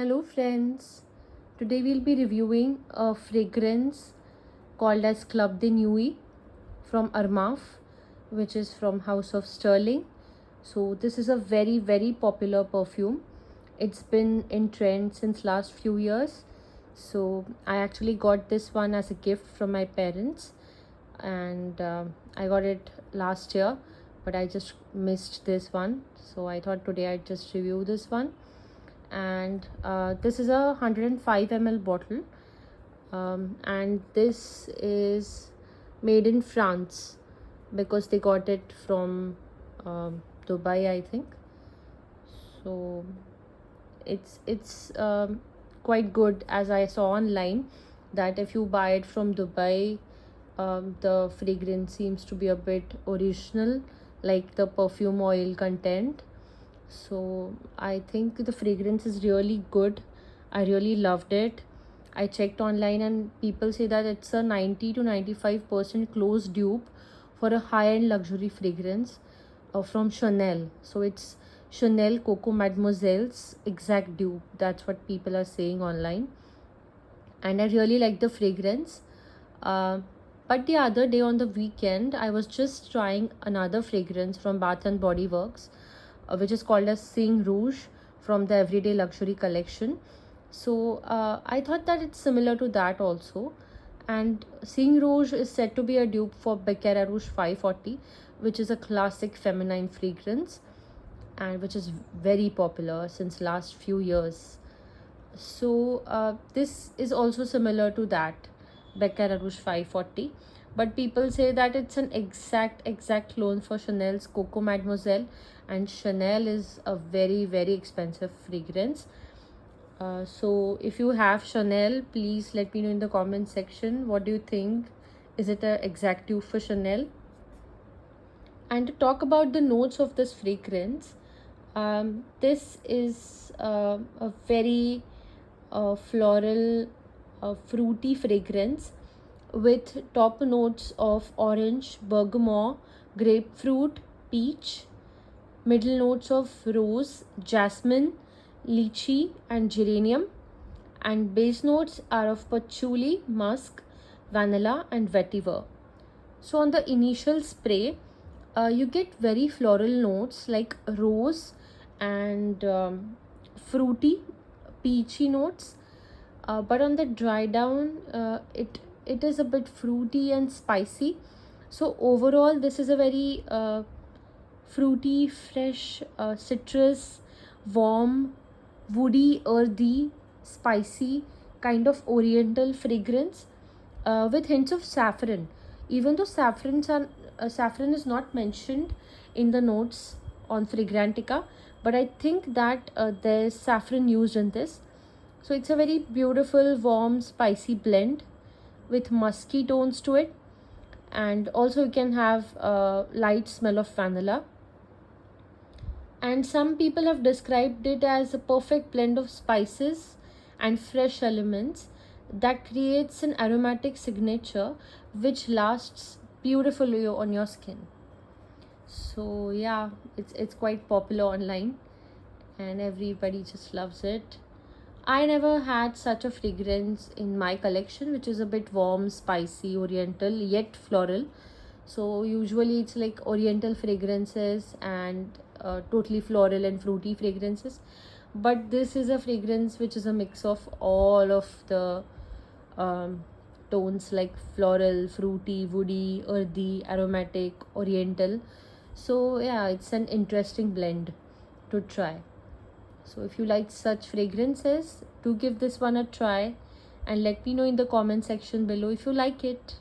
Hello friends, today we'll be reviewing a fragrance called as Club de Nuit from Armaf, which is from House of Sterling. So this is a very popular perfume. It's been in trend since last few years. So I actually got this one as a gift from my parents, and I got it last year, but I just missed this one. So I thought today I'd just review this one. And this is a 105 ml bottle, and this is made in France because they got it from Dubai, I think. So it's quite good, as I saw online that if you buy it from Dubai, the fragrance seems to be a bit original, like the perfume oil content. So I think the fragrance is really good. I really loved it. I checked online and people say that it's a 90 to 95% close dupe for a high-end luxury fragrance from Chanel. So it's Chanel Coco Mademoiselle's exact dupe. That's what people are saying online. And I really like the fragrance. But the other day on the weekend, I was just trying another fragrance from Bath and Body Works, which is called as Sing Rouge from the Everyday Luxury collection. So I thought that it's similar to that also. And Sing Rouge is said to be a dupe for Baccarat Rouge 540, which is a classic feminine fragrance and which is very popular since last few years. So this is also similar to that, Baccarat Rouge 540, but people say that it's an exact clone for Chanel's Coco Mademoiselle, and Chanel is a very expensive fragrance. So if you have Chanel, please let me know in the comment section, what do you think? Is it an exact dupe for Chanel? And to talk about the notes of this fragrance, this is a very floral, fruity fragrance with top notes of orange, bergamot, grapefruit, peach, middle notes of rose, jasmine, lychee and geranium, and base notes are of patchouli, musk, vanilla and vetiver. So on the initial spray, you get very floral notes like rose and fruity, peachy notes. But on the dry down, it is a bit fruity and spicy. So overall, this is a very fruity, fresh, citrus, warm, woody, earthy, spicy kind of oriental fragrance with hints of saffron. Even though saffron is not mentioned in the notes on Fragrantica, but I think that there's saffron used in this. So it's a very beautiful, warm, spicy blend with musky tones to it, and also you can have a light smell of vanilla. And some people have described it as a perfect blend of spices and fresh elements that creates an aromatic signature which lasts beautifully on your skin. So yeah, it's quite popular online and everybody just loves it. I never had such a fragrance in my collection, which is a bit warm, spicy, oriental, yet floral. So usually it's like oriental fragrances and totally floral and fruity fragrances. But this is a fragrance which is a mix of all of the tones like floral, fruity, woody, earthy, aromatic, oriental. So yeah, it's an interesting blend to try. So if you like such fragrances, do give this one a try and let me know in the comment section below if you like it.